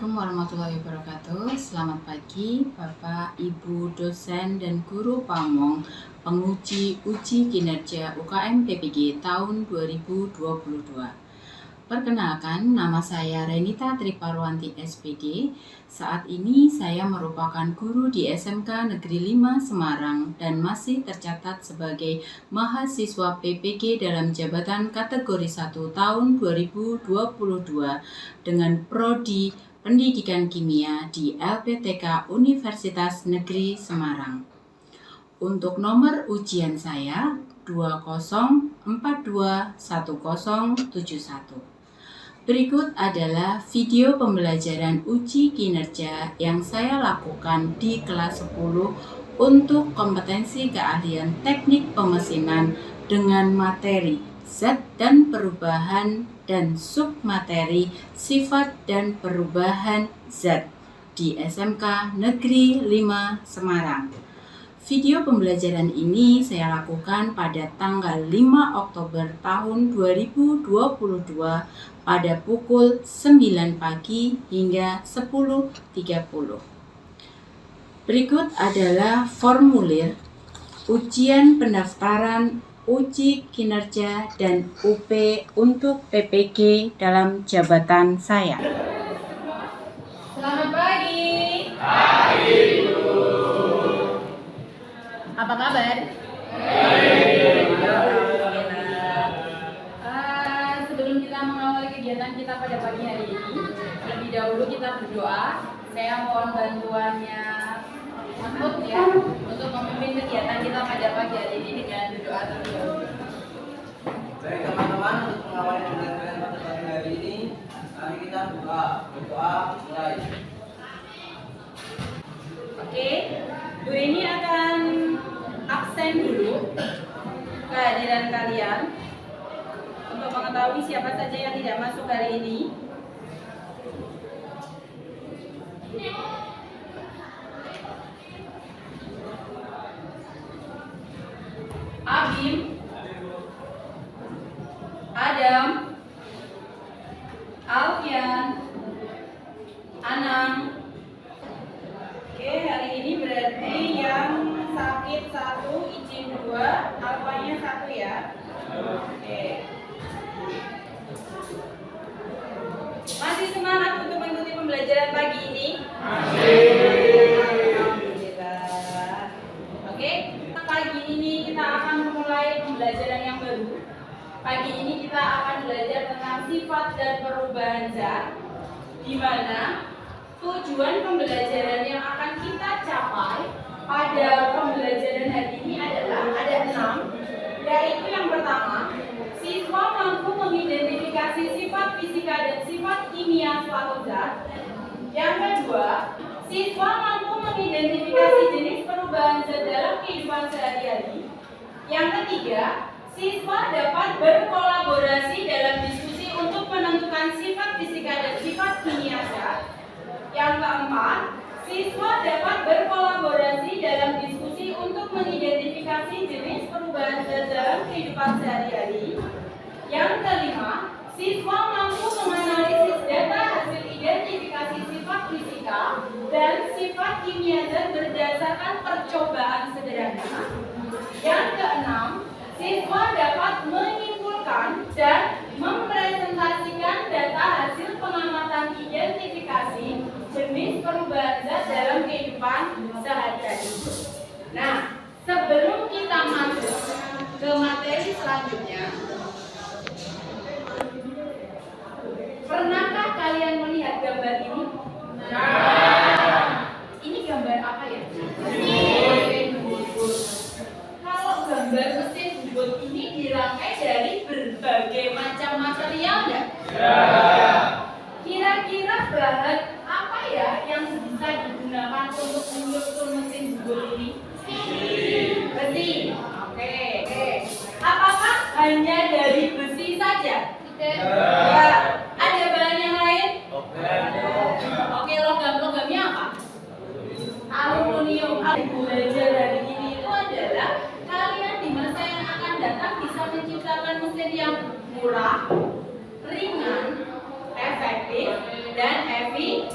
Assalamualaikum warahmatullahi wabarakatuh. Selamat pagi Bapak, Ibu, dosen, dan guru pamong penguji uji kinerja UKM PPG tahun 2022. Perkenalkan, nama saya Renita Triparwanti SPD. Saat ini saya merupakan guru di SMK Negeri 5 Semarang dan masih tercatat sebagai mahasiswa PPG dalam jabatan kategori 1 tahun 2022 dengan prodi Pendidikan Kimia di LPTK Universitas Negeri Semarang. Untuk nomor ujian saya 20421071. Berikut adalah video pembelajaran uji kinerja yang saya lakukan di kelas 10 untuk kompetensi keahlian teknik pemesinan dengan materi zat dan perubahan dan submateri sifat dan perubahan zat di SMK Negeri 5 Semarang. Video pembelajaran ini saya lakukan pada tanggal 5 Oktober tahun 2022 pada pukul 9 pagi hingga 10.30. Berikut adalah formulir ujian pendaftaran uji kinerja dan UP untuk PPG dalam jabatan saya. Selamat pagi. Pagi, Bu. Apa kabar? Sebelum kita mengawali kegiatan kita pada pagi hari ini, lebih dahulu kita berdoa. Saya mohon bantuannya Mahmud ya untuk memimpin kegiatan kita pada pagi hari ini dengan berdoa terlebih dahulu. Baik teman-teman, untuk mengawali pembelajaran pada pagi hari ini, mari kita berdoa mulai. Oke, Bu ini akan absen dulu kehadiran kalian untuk mengetahui siapa saja yang tidak masuk hari ini. Abim, Adam, Alfian, Anang. Oke, hari ini berarti yang sakit 1, izin 2, Alfanya 1 ya. Oke. Masih semangat untuk mengikuti pembelajaran pagi ini? Alhamdulillah. Oke, pagi ini kita akan memulai pembelajaran yang baru. Pagi ini kita akan belajar tentang sifat dan perubahan zat, di mana tujuan pembelajaran yang akan kita capai pada pembelajaran hari ini adalah ada 6, yaitu yang pertama, siswa mampu mengidentifikasi sifat fisika dan sifat kimia suatu zat. Yang kedua, siswa mampu mengidentifikasi jenis perubahan zat dalam kehidupan sehari-hari. Yang ketiga, siswa dapat berkolaborasi dalam diskusi untuk menentukan sifat fisika dan sifat kimia zat. Yang keempat, siswa dapat berkolaborasi dalam diskusi untuk mengidentifikasi jenis perubahan zat dalam kehidupan sehari-hari. Yang kelima, siswa mampu menganalisis data hasil identifikasi sifat fisika dan sifat kimia zat berdasarkan percobaan sederhana. Yang keenam, siswa dapat menyimpulkan dan mempresentasikan data hasil pengamatan identifikasi jenis perubahan zat dalam kehidupan sehari-hari. Nah, sebelum kita masuk ke materi selanjutnya, pernahkah kalian melihat gambar ini? Ini gambar apa ya? Mesin bubut. Kalau gambar mesin bubut ini dirangkai dari berbagai macam material enggak? Kira-kira bahan apa ya yang bisa digunakan untuk menyusun mesin bubut ini? Besi. Oke. Apakah hanya dari besi saja? Tidak. Ada bahan yang lain? Oke, logam-logamnya apa? Aluminium. Belajar hari ini itu adalah kalian di masa yang akan datang bisa menciptakan mesin yang murah, ringan, efektif, dan efisien.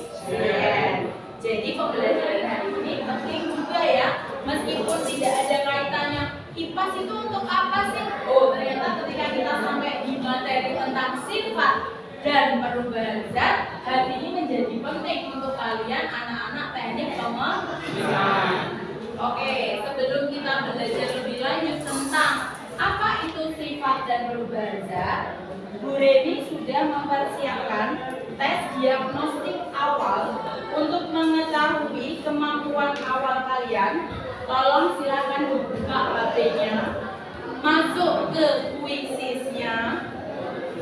pembelajaran hari ini penting juga ya, meskipun tidak ada kaitannya. IPAS itu untuk apa sih? Oh, ternyata ketika kita sampai di materi tentang sifat dan perubahan zat, hal ini menjadi penting untuk kalian anak-anak teknik pemrograman. Oke, sebelum kita belajar lebih lanjut tentang apa itu sifat dan perubahan zat, Bu Reni sudah mempersiapkan tes diagnostik awal untuk mengetahui kemampuan awal kalian. Tolong silakan buka HP-nya, masuk ke kuisisnya.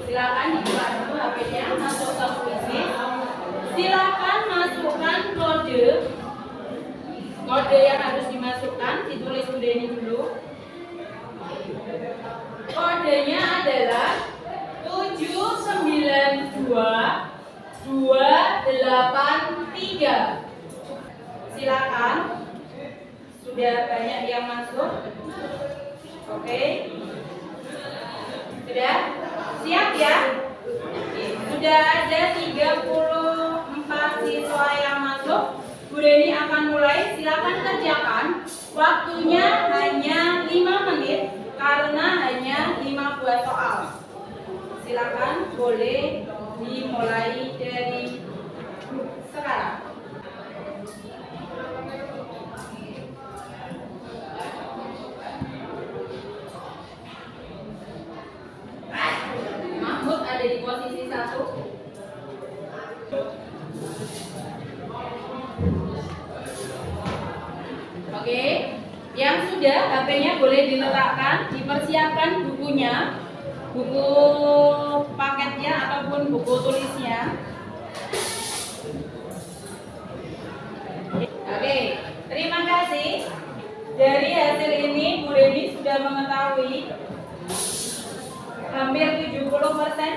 Silakan dibuka dulu HP-nya, masuk ke kuisis. Silakan masukkan kode yang harus dimasukkan, ditulis Bu Reni dulu. Kodenya adalah 792283. Silakan. Sudah banyak yang masuk. Oke. Sudah? Siap ya? Sudah ada 34 siswa yang masuk. Bu Reni akan mulai. Silakan kerjakan. Waktunya hanya 5 menit karena hanya 5 buah soal. Silakan, boleh dimulai dari sekarang. Mahmud ada di posisi 1. Oke, yang sudah HP-nya boleh diletakkan, dipersiapkan bukunya, buku paketnya ataupun buku tulisnya. Oke, terima kasih. Dari hasil ini Bu Reni sudah mengetahui hampir 70%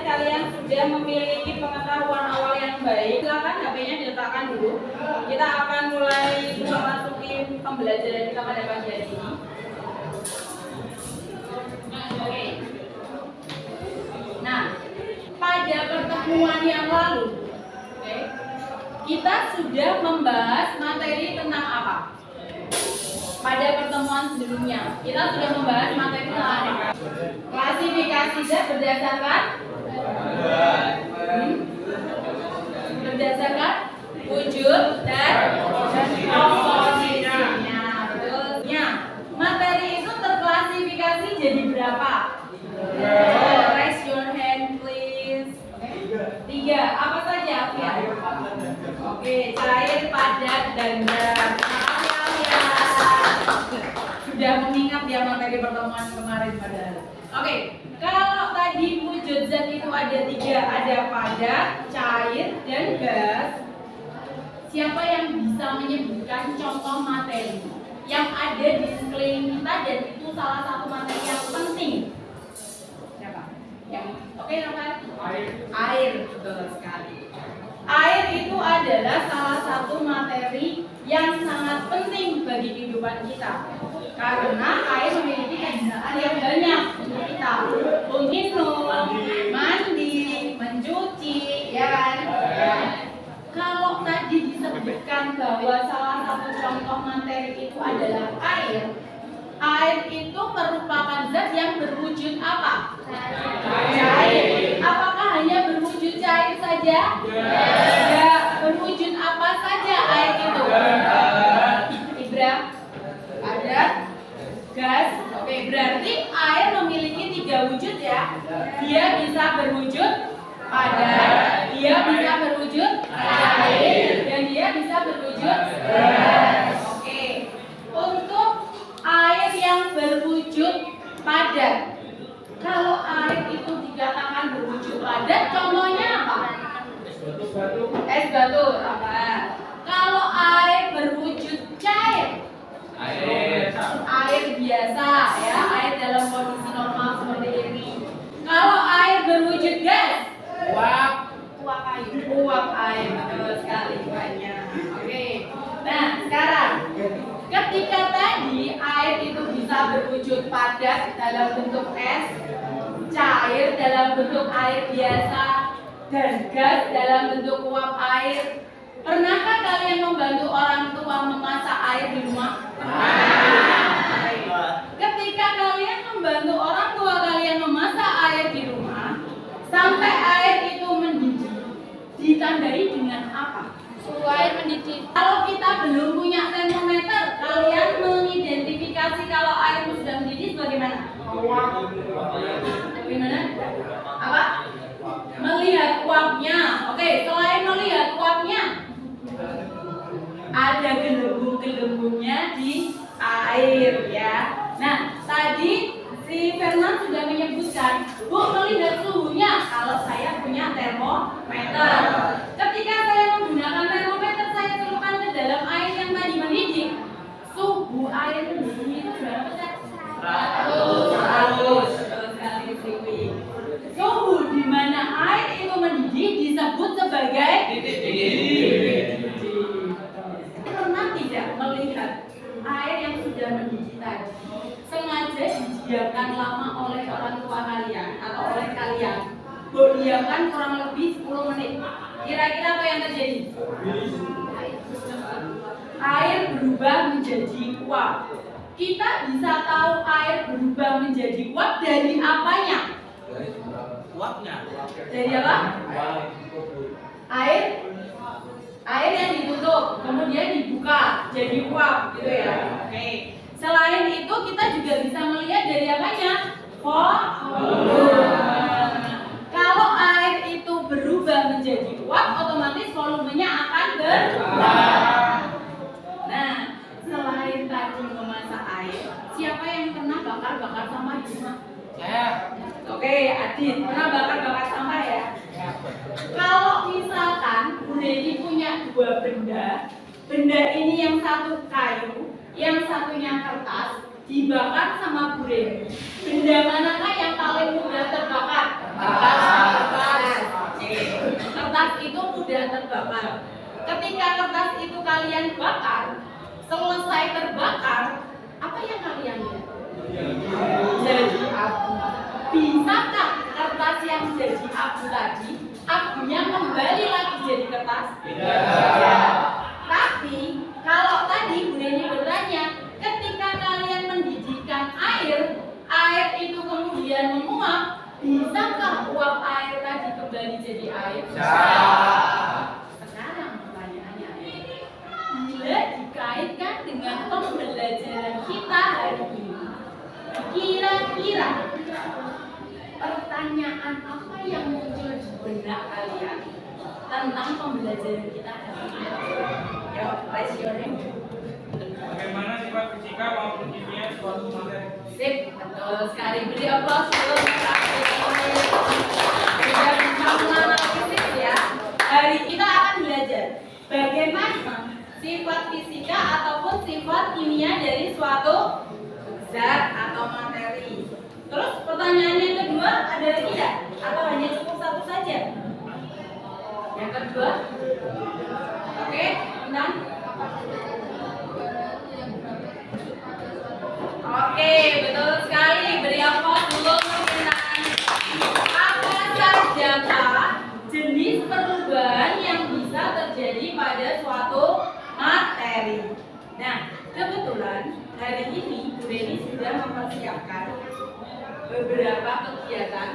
kalian sudah memiliki pengetahuan awal yang baik. Silakan HP-nya diletakkan dulu. Kita akan mulai memasuki pembelajaran kita pada pagi hari ini. Oke. Nah, pada pertemuan yang lalu, kita sudah membahas materi tentang apa? Pada pertemuan sebelumnya, kita sudah membahas materi tentang apa? Klasifikasi zat berdasarkan wujud dan komposisinya. Betulnya, materi itu terklasifikasi jadi berapa? Raise your hand please. 3. Apa saja, Alfian? Oke, cair, padat, dan gas. Sudah mengingat ya materi pertemuan kemarin padahal. Oke, kalau tadi wujud zat itu ada 3, ada padat, cair, dan gas. Siapa yang bisa menyebutkan contoh materi yang ada di sekeliling kita dan itu salah satu materi yang penting? Siapa? Yang oke, Rafael? Air, betul sekali. Air itu adalah salah satu materi yang sangat penting bagi kehidupan kita. Karena air memiliki kegunaan yang banyak untuk kita, untuk minum, mandi, mencuci, ya kan? Kalau tadi disebutkan bahwa salah satu contoh materi itu adalah air, air itu merupakan zat yang berwujud apa? Cair. Apakah hanya berwujud cair saja? Ya. Berwujud apa saja air itu? Ibra, ada gas. Oke, berarti air memiliki 3 wujud ya. Dia bisa berwujud padat, dia bisa berwujud cair, dan dia bisa berwujud gas. Oke. Untuk air yang berwujud padat, kalau air itu dikatakan berwujud padat, contohnya apa? Es batu. Apa? Kalau air berwujud cair, air biasa ya, air dalam kondisi normal seperti ini. Kalau air berwujud gas, uap air, betul sekali banyak. Oke. Nah, sekarang ketika tadi air itu bisa berwujud padat dalam bentuk es, cair dalam bentuk air biasa, dan gas dalam bentuk uap air. Pernahkah kalian membantu orang tua memasak air di rumah? Ketika kalian membantu orang tua kalian memasak air di rumah, sampai air itu mendidih, ditandai dengan apa? Suhu air mendidih. Kalau kita belum punya termometer, kalian mengidentifikasi kalau air itu sudah mendidih bagaimana? Bagaimana? Apa? Melihat uapnya. Oke, selain melihat uapnya, ada gelembung-gelembungnya di air ya. Nah, tadi si Fernand sudah menyebutkan, Bu, melihat suhunya kalau saya punya termometer. Ketika saya menggunakan termometer, saya celupkan ke dalam air yang tadi mendidih. Suhu air mendidih itu berapa, Cak? 100. Betul sekali, Siwi. Suhu di mana air itu mendidih disebut sebagai didih. Pernah tidak melihat air yang sudah mendidih tadi sengaja didiamkan lama oleh orang tua kalian atau oleh kalian? Diamkan kurang lebih 10 menit. Kira-kira apa yang terjadi? Air berubah menjadi uap. Kita bisa tahu air berubah menjadi uap dari apanya? Uapnya. Dari apa? Air yang ditutup, kemudian dibuka jadi uap, gitu ya. Oke. Selain itu kita juga bisa melihat dari apanya? Volume. Kalau air itu berubah menjadi uap, otomatis volumenya akan berubah. Nah, selain tadi memasak air, siapa yang pernah bakar-bakar sampah di rumah? Oke, Adit, pernah bakar-bakar sampah ya? Kalau misalkan Bu Neni punya dua benda ini yang satu kayu, yang satunya kertas, dibakar sama Bu Neni. Benda manakah yang paling mudah terbakar? Kertas. Kertas itu mudah terbakar. Ketika kertas itu kalian bakar, selesai terbakar, apa yang kalian lihat? Jadi abu. Bisakah kertas yang jadi abu tadi, abunya kembali lagi jadi kertas? Tidak. Tapi kalau tadi Bu Neni bertanya, ketika kalian mendidihkan air, air itu kemudian menguap, bisakah uap air tadi kembali jadi air? Sekarang pertanyaannya, bila dikaitkan dengan pembelajaran kita hari ini, kira-kira pertanyaan apa yang muncul di benak kalian tentang pembelajaran kita hari ini? Ya, raise your hand. Bagaimana sifat fisika maupun kimia suatu materi? Sip, betul sekali. Beri aplaus dulu. Sudah bisa menganalisis ya. Hari kita akan belajar bagaimana sifat fisika ataupun sifat kimia dari suatu zat atau materi. Terus pertanyaan yang kedua ada lagi tidak? Atau hanya cukup satu saja? Yang kedua? Oke, Intan? Oke, betul sekali. Beri aplaus dulu untuk Intan. Apa sajakah jenis perubahan yang bisa terjadi pada suatu materi? Nah, kebetulan hari ini Bu Neni sudah mempersiapkan beberapa kegiatan.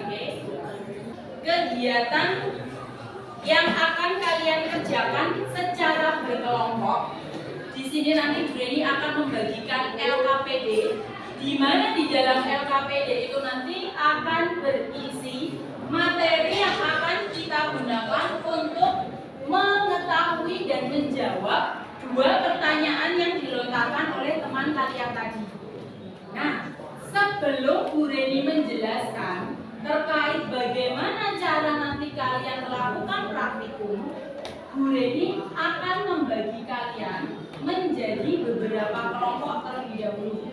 Oke. Kegiatan yang akan kalian kerjakan secara berkelompok. Di sini nanti Bu Neni akan membagikan LKPD, di mana di dalam LKPD itu nanti akan berisi materi yang akan kita gunakan untuk mengetahui dan menjawab dua pertanyaan yang dilontarkan oleh teman kalian tadi. Nah, sebelum Bu Neni menjelaskan terkait bagaimana cara nanti kalian melakukan praktikum, Bu Neni akan membagi kalian menjadi beberapa kelompok terlebih dahulu.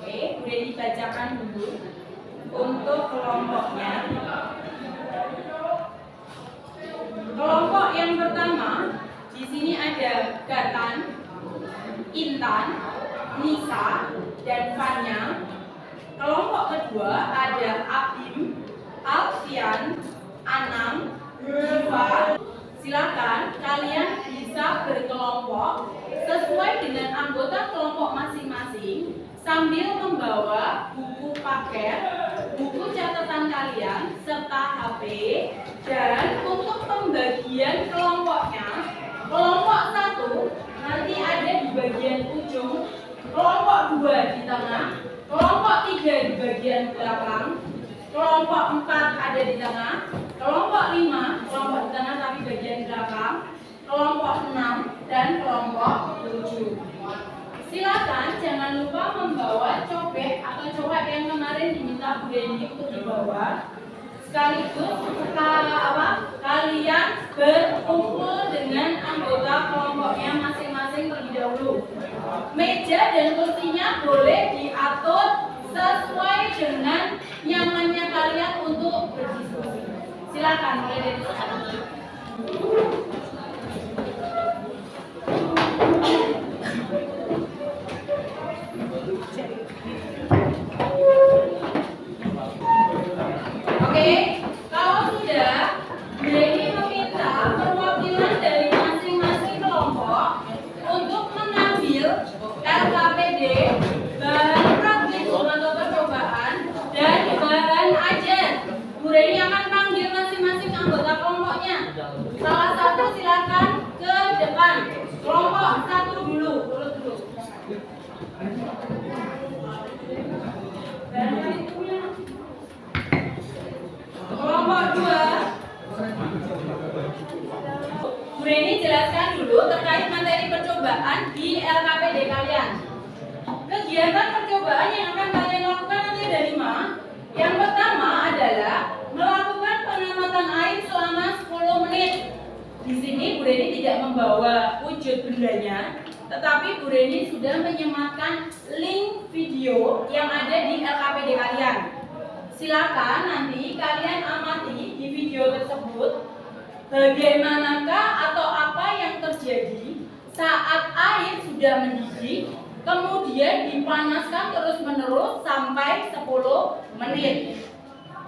Oke, Bu Neni bacakan dulu untuk kelompoknya. Kelompok yang pertama, di sini ada Gatan, Intan, Nisa, dan Fanya. Kelompok kedua ada Abim, Alfian, Anam, Diva, Silakan kalian bisa berkelompok sesuai dengan anggota kelompok masing-masing sambil membawa buku paket, buku catatan kalian, serta HP. Dan untuk pembagian kelompoknya, kelompok 1 nanti ada di bagian ujung, kelompok 2 di tengah, kelompok 3 di bagian belakang, kelompok 4 ada di tengah, kelompok 5 kelompok di tengah tapi bagian belakang, kelompok 6 dan kelompok 7. Silakan jangan lupa membawa cobek atau coak yang kemarin diminta Bu Dendi untuk dibawa. Sekaligus kalian berkumpul dengan anggota kelompoknya masing-masing terlebih dahulu. Meja dan kursinya boleh diatur sesuai dengan nyamannya kalian untuk berdiskusi. Silakan mulai dari sekarang. Oke, kalau sudah, Denny meminta perwakilan dari masing-masing kelompok untuk mengambil LKPD, bahan praktikum atau percobaan, dan bahan ajar. Bu Reni akan panggil masing-masing anggota kelompoknya. Salah satu silakan ke depan. Kelompok 1 dulu, turut dulu. Kelompok 2. Bu Reni jelaskan dulu terkait materi percobaan di LKPD kalian. Kegiatan percobaan yang akan kalian lakukan nanti ada 5. Yang pertama adalah melakukan pengamatan air selama 10 menit. Di sini Bu Reni tidak membawa wujud bendanya, tetapi Bu Reni sudah menyematkan link video yang ada di LKPD kalian. Silakan nanti kalian amati di video tersebut bagaimanakah atau apa yang terjadi saat air sudah mendidih, kemudian dipanaskan terus-menerus sampai 10 menit.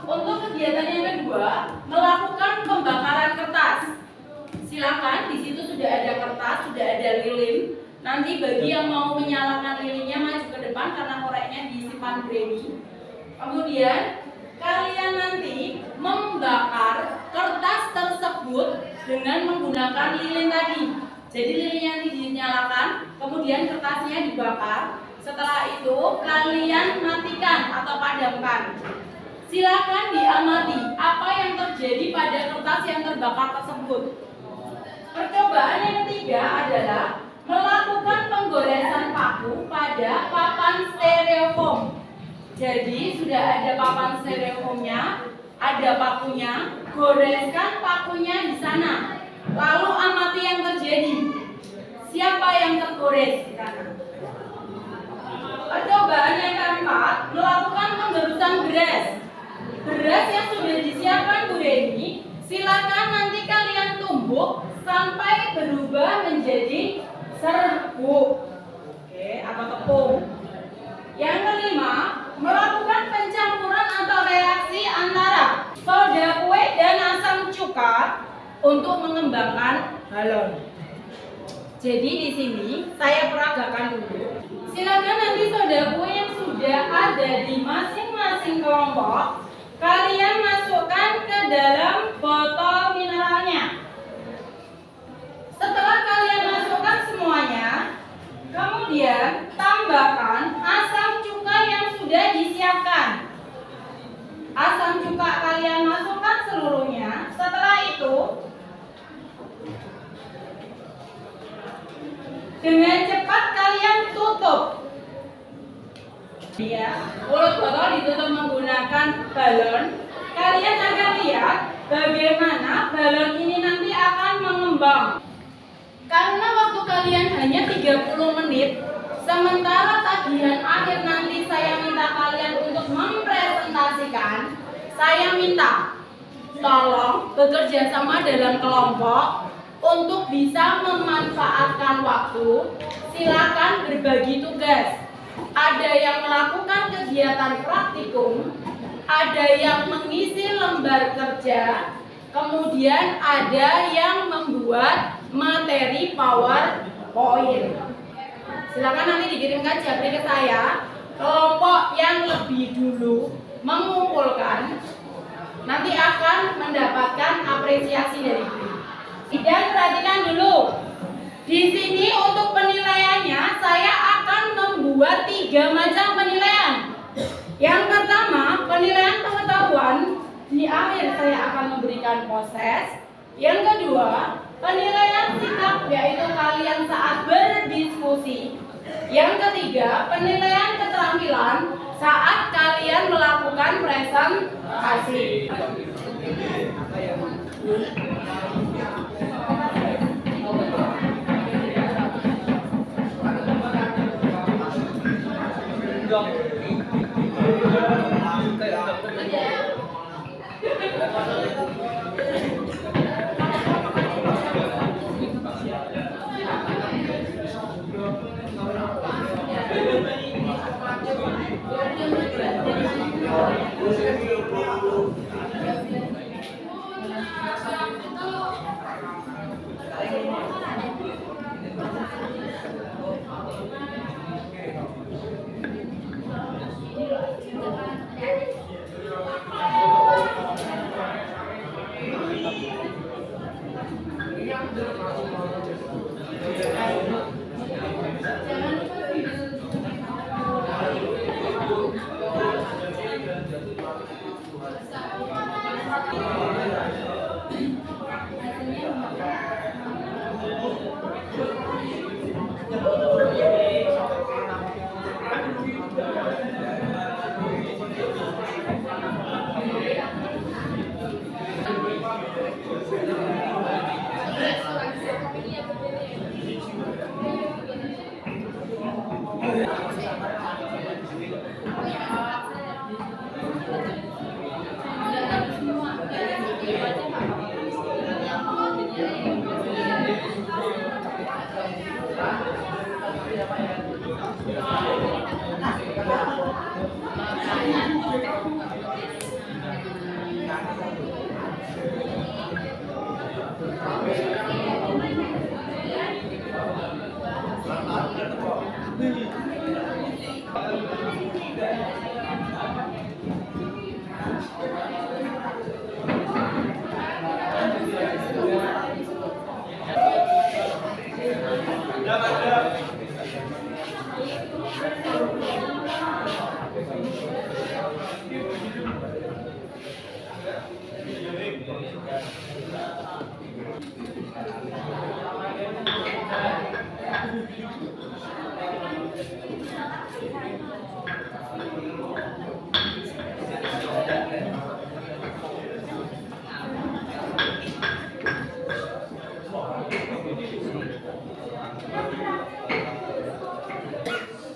Untuk kegiatan yang kedua, melakukan pembakaran kertas. Silakan, di situ sudah ada kertas, sudah ada lilin. Nanti bagi yang mau menyalakan lilinnya maju ke depan karena koreknya disimpan Granny. Kemudian kalian nanti membakar kertas tersebut dengan menggunakan lilin tadi. Jadi lilinnya nanti dinyalakan, kemudian kertasnya dibakar. Setelah itu kalian matikan atau padamkan. Silakan diamati apa yang terjadi pada kertas yang terbakar tersebut. Percobaan yang ketiga adalah melakukan penggoresan paku pada papan styrofoam. Jadi sudah ada papan styrofoamnya, ada pakunya, goreskan pakunya di sana. Lalu amati yang terjadi. Siapa yang tergores di sana? Percobaan yang keempat, melakukan penggerusan beras. Beras yang sudah disiapkan Bu Reni, silakan nanti kalian tumbuk sampai berubah menjadi serbuk, atau tepung. Yang kelima, melakukan pencampuran atau reaksi antara soda kue dan asam cuka untuk mengembangkan balon. Jadi di sini saya peragakan dulu. Silakan nanti soda kue yang sudah ada di masing-masing kelompok kalian masukkan ke dalam botol mineralnya. Setelah kalian masukkan semuanya, kemudian tambahkan asam cuka yang sudah disiapkan. Asam cuka kalian masukkan seluruhnya. Setelah itu, dengan cepat kalian tutup. Mulut botol ditutup menggunakan balon. Kalian akan lihat bagaimana balon ini nanti akan mengembang. Karena waktu kalian hanya 30 menit, sementara tagihan akhir nanti saya minta kalian untuk mempresentasikan, saya minta tolong bekerja sama dalam kelompok untuk bisa memanfaatkan waktu. Silakan berbagi tugas. Ada yang melakukan kegiatan praktikum, ada yang mengisi lembar kerja, Kemudian ada yang membuat materi PowerPoint. Silakan nanti dikirimkan japri ke saya. Kelompok yang lebih dulu mengumpulkan nanti akan mendapatkan apresiasi dari guru. Dan perhatikan dulu. Di sini untuk penilaiannya saya akan membuat 3 macam penilaian. Yang pertama, penilaian pengetahuan. Di akhir saya akan memberikan proses. Yang kedua, penilaian sikap, yaitu kalian saat berdiskusi. Yang ketiga, penilaian keterampilan saat kalian melakukan presentasi.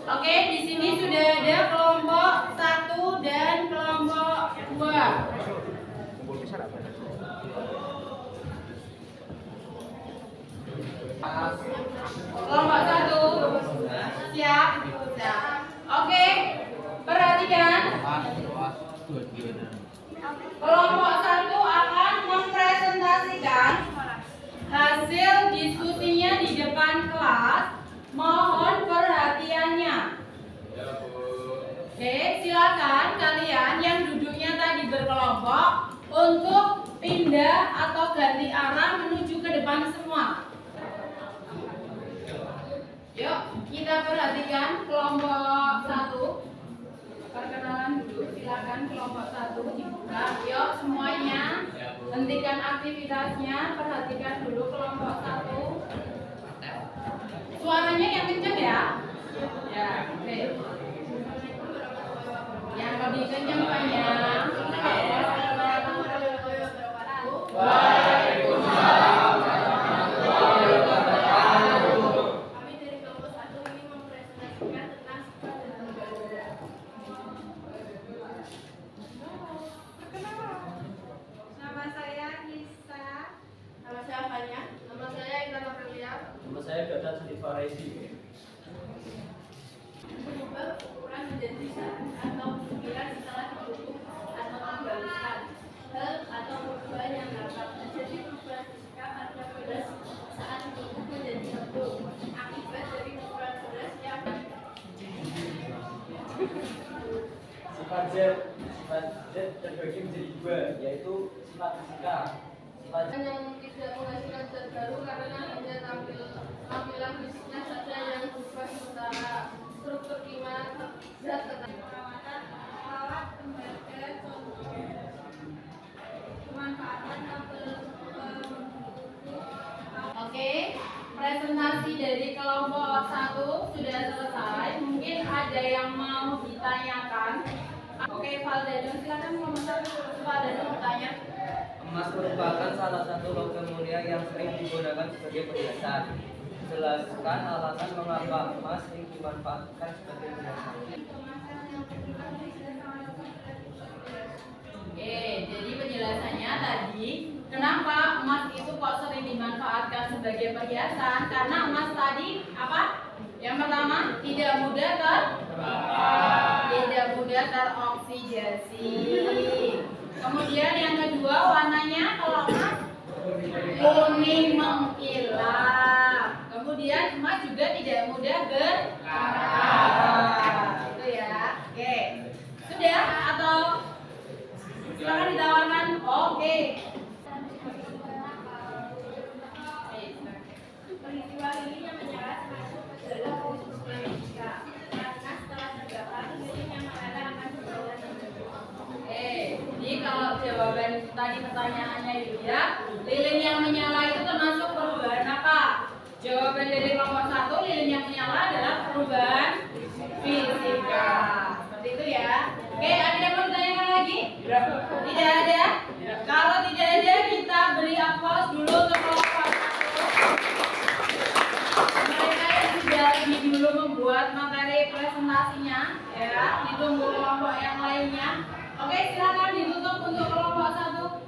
Oke, di sini sudah ada kelompok 1 dan kelompok 2. Kelompok 1 siap? Siap. Oke, perhatikan. Kelompok 1 akan mempresentasikan hasil diskusinya di depan kelas. Mohon perhatiannya. Oke, silakan kalian yang duduknya tadi berkelompok untuk pindah atau ganti arah menuju ke depan semua. Yuk, kita perhatikan kelompok 1. Perkenalan dulu, silakan kelompok 1 dibuka. Yuk, semuanya hentikan aktivitasnya, perhatikan dulu kelompok 1. Suaranya yang kenceng ya? Ya, oke. Yang lebih kenceng banyak. Waalaikumsalam warahmatullahi wabarakatuh. Kami dari kelompok 1 ini mempresentasikan tentang sifat dan lembaga. Nama saya Nisa. Nama saya Fania. Nama saya Intan Aprilia. Nama saya Gatot Slifaresi. Berubah ukuran menjadi tulisan atau pikiran setelah dibentuk atau membaluskan hal atau perubahan yang dapat Akibat dari ukuran beras yang Sifat Z terbagi menjadi dua, yaitu sifat fisika. Sifat yang tidak menghasilkan zat baru karena hanya tampilan fisiknya saja yang berubah, sementara struktur kimia zat tetap. Perawatan alat tembaga, pemanfaatan kabel. Oke, presentasi dari kelompok 1 sudah selesai. Mungkin ada yang mau ditanyakan. Oke, Valdano, silakan kelompok 1. Valdano bertanya. emas merupakan salah satu logam mulia yang sering digunakan sebagai perhiasan. Jelaskan alasan mengapa emas sering dimanfaatkan sebagai perhiasan. Oke, jadi penjelasannya tadi, kenapa emas itu kok sering dimanfaatkan sebagai perhiasan? Karena emas tadi apa? Yang pertama, tidak mudah teroksidasi. Kemudian yang kedua, warnanya kalau emas kuning mengkilap. Kemudian emas juga tidak mudah berkarat. Itu ya. Oke. Sudah atau silakan ditawarkan. Oke. Peristiwa ini yang menyerat masuk ke dalam usus Amerika karena setelah terbakar lilin yang mengalir akan berubah. Jadi kalau jawaban tadi pertanyaannya itu ya, lilin yang menyala itu termasuk perubahan apa? Jawaban dari kelompok 1, lilin yang menyala adalah perubahan fisika. Seperti itu ya. Oke, ada yang mau ditanyakan lagi? Tidak ada? Kalau tidak ada, kita beri aplaus dulu untuk kelompok 1. Mereka yang sudah lebih dulu membuat materi presentasinya, ya, ditunggu kelompok yang lainnya. Oke, silakan ditutup untuk kelompok 1.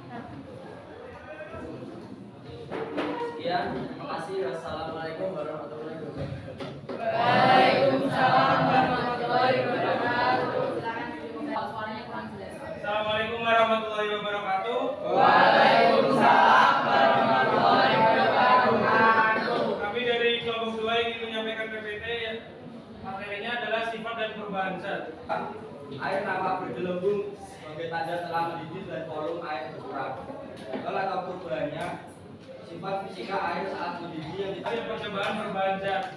Sekian, terima kasih. Wassalamualaikum warahmatullahi wabarakatuh. Waalaikumsalam warahmatullahi wabarakatuh. Silakan ditutup. Suaranya kurang jelas. Assalamualaikum warahmatullahi wabarakatuh. Waalaikumsalam warahmatullahi wabarakatuh. Kami dari kelompok 2 ingin menyampaikan PPT. Materinya adalah sifat dan perubahan zat. Air tanpa bergelembung sebagai tanda telah mendidih dan volume air berkurang. Kalau atau perubahannya, sifat fisika air saat mendidih yang Hasil percobaan perubahan zat.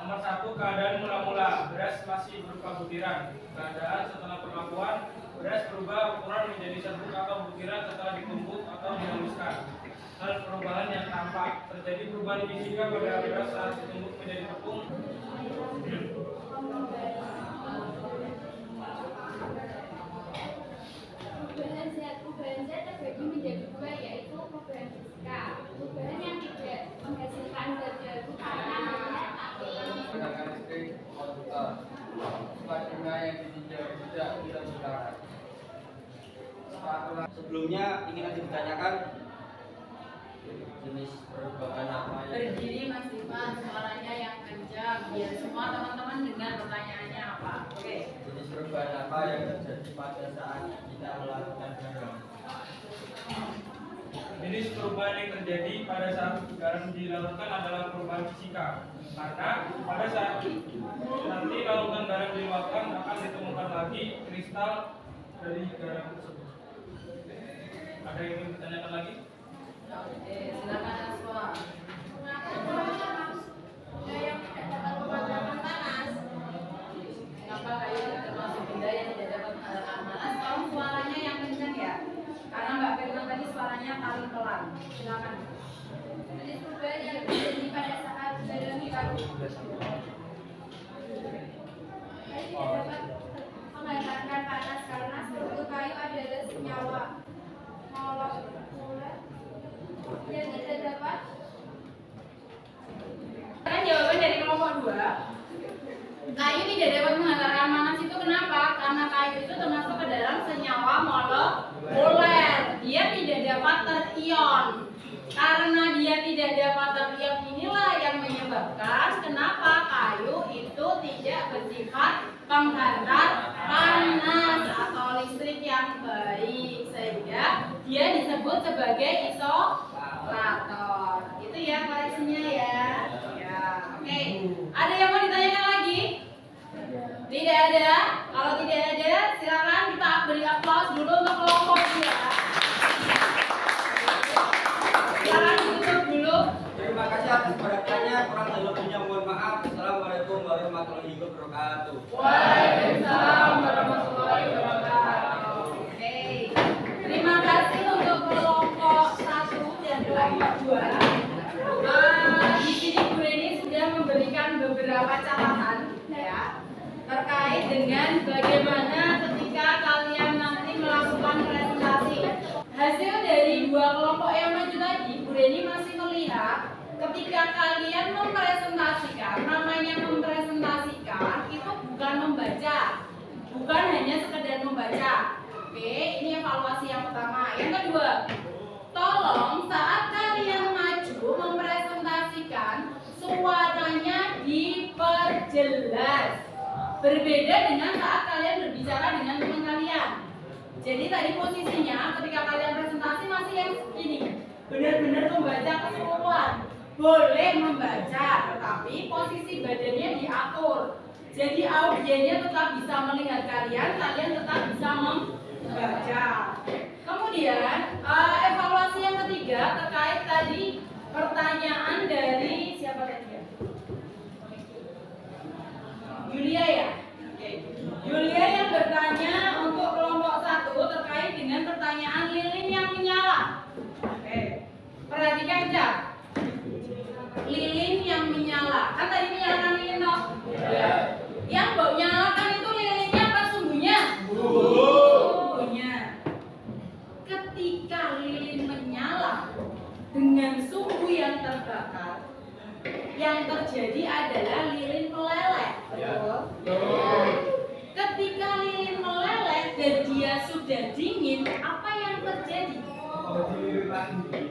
Nomor 1, keadaan mula-mula. Beras masih berupa butiran. Keadaan setelah perlakuan, beras berubah ukuran menjadi serbuk atau butiran setelah ditumbuk atau dihaluskan. Hal perubahan yang tampak. Terjadi perubahan fisika pada beras saat ditumbuk menjadi tepung. Perubahan zat terbagi menjadi dua, yaitu perubahan fisika. Perubahan yang tidak menghasilkan zat baru karena hanya tampilan. menggunakan listrik komputer. Sifat kimia yang ditinjau tidak berkarat. Sebelumnya ingin ditanyakan jenis perubahan apa yang Berdiri Mas Ivan, suaranya yang kencang biar semua teman-teman dengar pertanyaannya apa. Oke. jenis perubahan apa yang terjadi pada saat kita melakukan garam. Jenis perubahan yang terjadi pada saat garam dilarutkan adalah perubahan fisika. Karena pada saat nanti larutan garam diluapkan akan ditemukan lagi kristal dari garam tersebut. Ada yang ingin ditanyakan lagi? Oke, silakan Aswa. Yang tidak dapat memadamkan panas. Kenapa kayu termasuk benda yang tidak dapat memadamkan panas? Kalau suaranya yang kencang ya. Karena Mbak Firman tadi suaranya paling pelan. Silakan. Jenis perubahan yang terjadi pada saat garam dilarut. Kayu tidak dapat memadamkan panas karena struktur kayu adalah senyawa molekuler yang tidak dapat. Kan jawaban dari kelompok 2. Kayu tidak dapat menghantarkan panas itu kenapa? Karena kayu itu termasuk ke dalam senyawa molekuler. Dia tidak dapat terion. Karena dia tidak dapat terion inilah yang menyebabkan kenapa kayu itu tidak bersifat penghantar panas atau listrik yang baik, sehingga dia disebut sebagai isolator. Itu ya koreksinya ya. ada? Kalau tidak ada, silakan kita beri aplaus dulu untuk kelompok dia. Silakan ditutup dulu. Terima kasih atas perhatiannya. Kurang lebihnya mohon maaf. Assalamualaikum warahmatullahi wabarakatuh. Waalaikumsalam warahmatullahi wabarakatuh. Oke. Terima kasih untuk kelompok 1 dan kelompok 2. Di sini Bu Reni sudah memberikan beberapa catatan ya terkait dengan bagaimana ketika kalian nanti melakukan presentasi. Hasil dari 2 kelompok yang maju tadi, Bu Reni masih melihat ketika kalian mempresentasikan, namanya mempresentasikan itu bukan membaca, bukan hanya sekedar membaca. Oke, ini evaluasi yang pertama. Yang kedua, tolong saat kalian maju mempresentasikan, suaranya diperjelas. Berbeda dengan saat kalian berbicara dengan teman kalian. Jadi tadi posisinya ketika kalian presentasi masih yang ini, benar-benar membaca keseluruhan. Boleh membaca, tetapi posisi badannya diatur. Jadi audiennya tetap bisa melihat kalian, kalian tetap bisa membaca. Kemudian evaluasi yang ketiga terkait tadi pertanyaan dari siapa tadi ya? Yulia ya? Oke. Yulia yang bertanya untuk kelompok 1 terkait dengan pertanyaan lilin yang menyala. Oke. Perhatikan Cak. Lilin yang menyala. Kan tadi menyalakan lilin toh? Iya. Yang Mbak nyalakan itu lilinnya apa sumbunya? Sumbunya. Ketika lilin menyala dengan sumbu yang terbakar, yang terjadi adalah lilin meleleh. Betul? Ketika lilin meleleh dan dia sudah dingin, apa yang terjadi?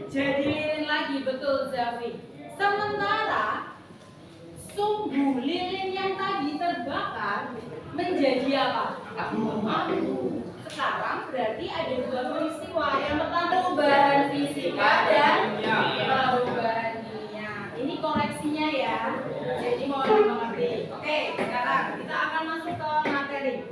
Jadi lilin lagi, betul Zafi. Sementara sumbu lilin yang tadi terbakar menjadi apa? Abu. Sekarang berarti ada 2 peristiwa. Yang pertama perubahan fisika dan perubahan kimia. Ini koreksinya ya. Jadi mohon dimengerti. Oke, sekarang kita akan masuk ke materi.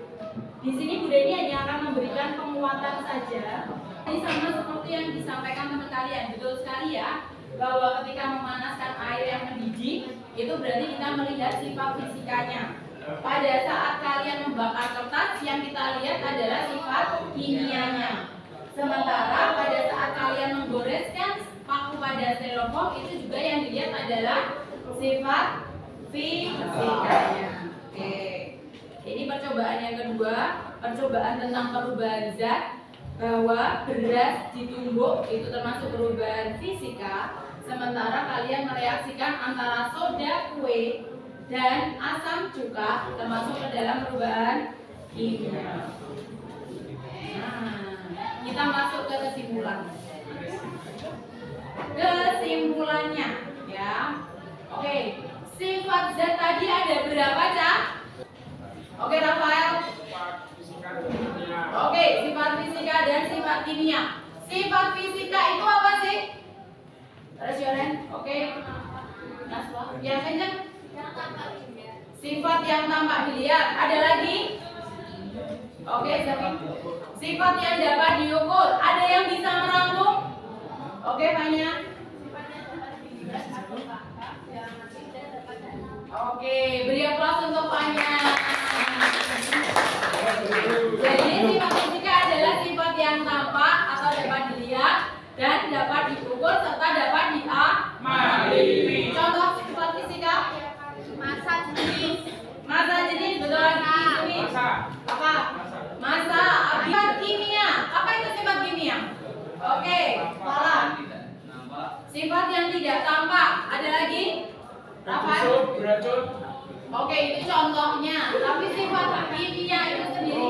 Di sini Bu Deni hanya akan memberikan penguatan saja. Ini sama seperti yang disampaikan teman kalian. Betul sekali ya, bahwa ketika memanaskan air yang mendidih, itu berarti kita melihat sifat fisikanya. Pada saat kalian membakar kertas, yang kita lihat adalah sifat kimianya. Sementara pada saat kalian menggoreskan paku pada styrofoam, itu juga yang dilihat adalah sifat fisikanya. Oke. Ini percobaan yang kedua, percobaan tentang perubahan zat, bahwa beras ditumbuk itu termasuk perubahan fisika. Sementara kalian mereaksikan antara soda kue dan asam cuka termasuk ke dalam perubahan kimia. Nah, kita masuk ke kesimpulan. Kesimpulannya, ya. Oke, sifat zat tadi ada berapa, Cak? Oke, Rafael. Oke, sifat fisika dan sifat kimia. Sifat fisika itu apa sih? Rasionen. Oke. Naswa. Yang kenceng. Sifat yang tampak dilihat. Ada lagi? Oke, Zafi. Sifat yang dapat diukur. Ada yang bisa merangkum? Oke, Fanya. Oke, beri aplaus untuk Fanya. Jadi sifat fisika adalah sifat yang tampak atau dapat dilihat dan dapat diukur serta dapat diamati. Contoh sifat fisika: massa jenis. Massa jenis, betul lagi. Apa? Massa. Sifat kimia. Apa itu sifat kimia? Oke, salah. Sifat yang tidak tampak. Ada lagi? Rafael? Oke, itu contohnya. Tapi sifat kimia itu sendiri.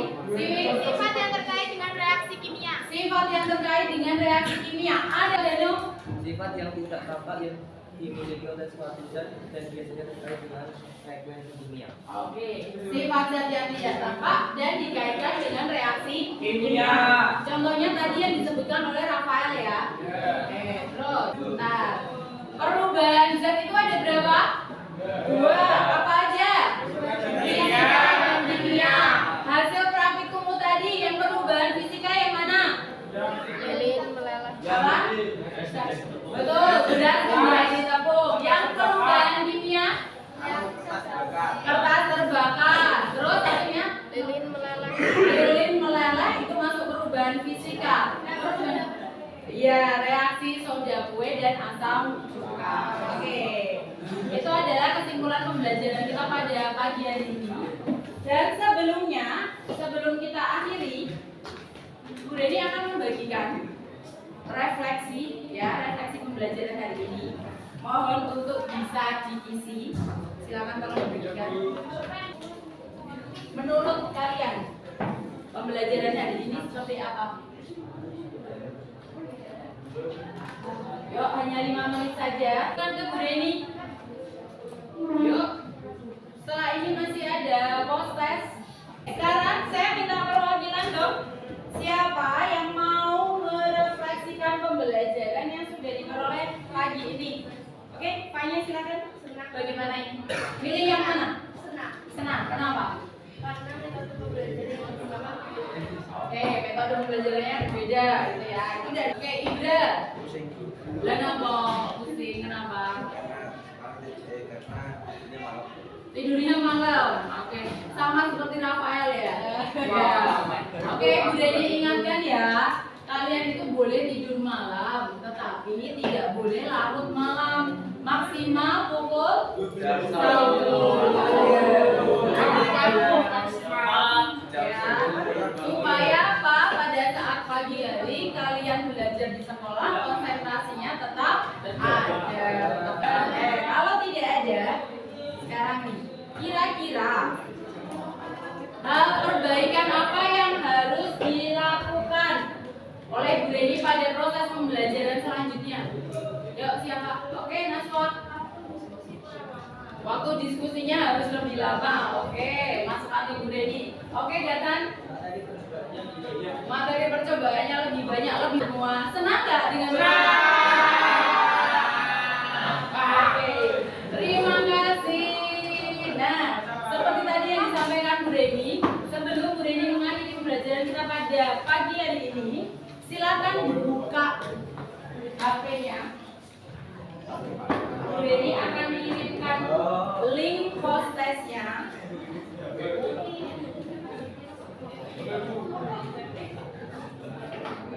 Sifat yang terkait dengan reaksi kimia. Sifat yang terkait dengan reaksi kimia. Ada Danu? Sifat yang tidak tampak yang dimiliki oleh suatu zat dan biasanya terkait dengan fragmentasi kimia. Oke, sifat zat yang tidak tampak dan dikaitkan dengan reaksi Kimia. Contohnya tadi yang disebutkan oleh Rafael ya. Oke, terus. Nah, perubahan zat itu ada berapa? 2. Apa aja? Fisika dan kimia. ada reaksi soda kue dan asam cuka. Oke. Itu adalah kesimpulan pembelajaran kita pada pagi hari ini. Dan sebelum kita akhiri, Bu Reni akan membagikan refleksi pembelajaran hari ini. Mohon untuk bisa diisi. Silakan tolong dibagikan. Menurut kalian, pembelajaran hari ini seperti apa? Yuk, hanya 5 menit saja. Kan ke Bu Reni. Yuk. Setelah ini masih ada post test. Sekarang saya minta perwakilan dong. Siapa yang mau merefleksikan pembelajaran yang sudah diperoleh pagi ini? Oke, Fanya silakan. Senang. Bagaimana ini? Pilih yang mana? Senang. Senang. Kenapa? Karena metode pembelajaran yang pertama Oke, metode pembelajarannya berbeda gitu ya. Itu dari oke, Ibra. Lah kenapa pusing? Kenapa? Tidurnya malam. Oke, sama seperti Rafael ya. Ya. Oke, Bu Reni ingatkan ya, kalian itu boleh tidur malam, tetapi tidak boleh larut malam. Maksimal pukul 1. Supaya apa? Pada saat pagi hari kalian belajar di sekolah, konsentrasinya tetap ada. Kalau tidak ada, sekarang nih, kira-kira hal perbaikan apa yang harus dilakukan oleh Bu Reni pada proses pembelajaran selanjutnya? Yuk, siapa? Oke, Naswa. Waktu diskusinya harus lebih lama. Oke, masukkan ke Bu Reni. Oke, Gatan. Materi percobaannya lebih banyak, lebih semua. Senang nggak dengan Oke, terima kasih. Nah, seperti tadi yang disampaikan Bu Reni, sebelum Bu Reni mengakhiri pembelajaran kita pada pagi hari ini, silakan buka HP-nya. Bu Reni akan mengirimkan link post testnya.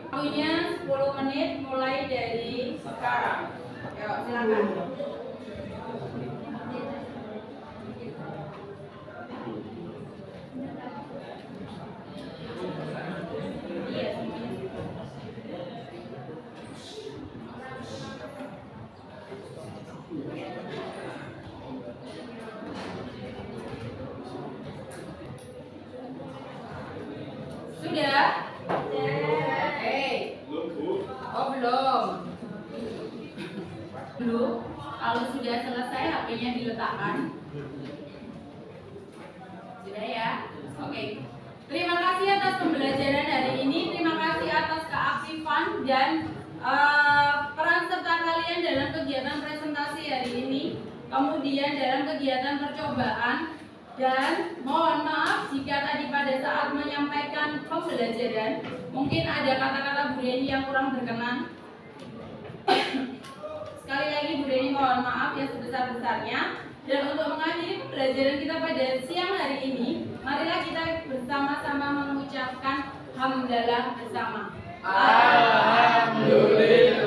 Waktunya 10 menit mulai dari sekarang. Yuk, silakan. Sudah? Oke. Oh, belum. Belum. Kalau sudah selesai HP-nya diletakkan. Sudah ya? Oke. Terima kasih atas pembelajaran hari ini. Terima kasih atas keaktifan dan peran serta kalian dalam kegiatan presentasi hari ini. Kemudian dalam kegiatan percobaan. Dan mohon maaf jika tadi pada saat menyampaikan pembelajaran mungkin ada kata-kata Bu Reni yang kurang berkenan. Sekali lagi Bu Reni mohon maaf yang sebesar-besarnya. Dan untuk mengakhiri pembelajaran kita pada siang hari ini, marilah kita bersama-sama mengucapkan hamdalah bersama. Alhamdulillah.